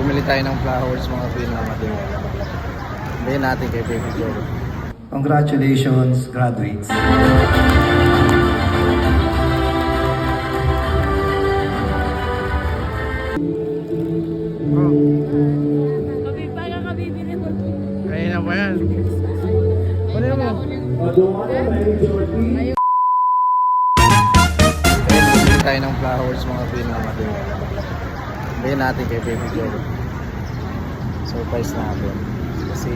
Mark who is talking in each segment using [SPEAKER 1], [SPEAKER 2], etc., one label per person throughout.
[SPEAKER 1] bumili tayo ng flowers mga pinamating. Hindi natin kay Baby Girl.
[SPEAKER 2] Congratulations, graduates.
[SPEAKER 1] Kaya na ba yan? Ano mo? Bumili tayo ng flowers mga pinamating. Hindi natin kay Baby Girl. Surprise natin. Kasi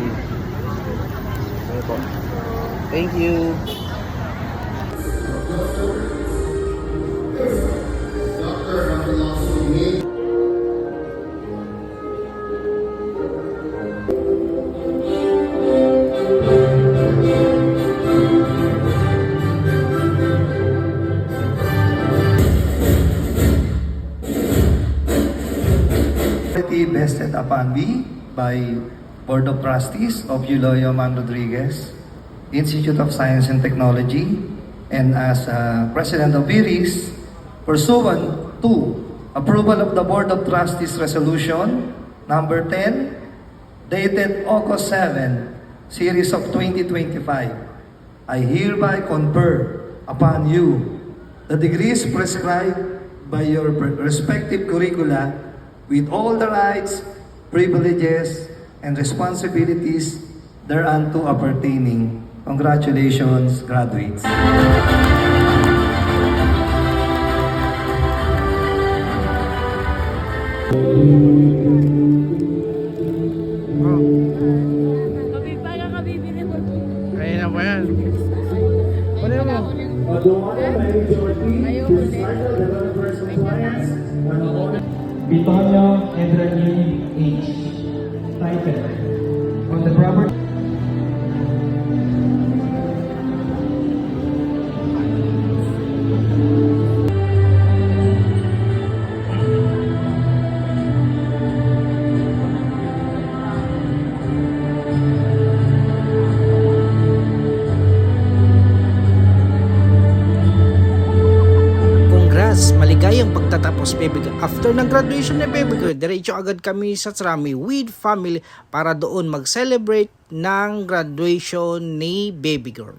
[SPEAKER 1] ano po. Thank you.
[SPEAKER 2] Vested upon me by Board of Trustees of Eulogio Man Rodriguez, Institute of Science and Technology, and as President of IRIS, pursuant to approval of the Board of Trustees Resolution number 10, dated August 7, Series of 2025, I hereby confer upon you the degrees prescribed by your respective curricula with all the rights, privileges, and responsibilities thereunto appertaining. Congratulations, graduates.
[SPEAKER 1] Kaya na ba yan? Ano mo?
[SPEAKER 3] Bitonio Edranini H. Title. On the property.
[SPEAKER 4] Maligayang pagtatapos Baby Girl. After ng graduation ni Baby Girl, diretso agad kami sa Trami with family para doon mag-celebrate ng graduation ni Baby Girl.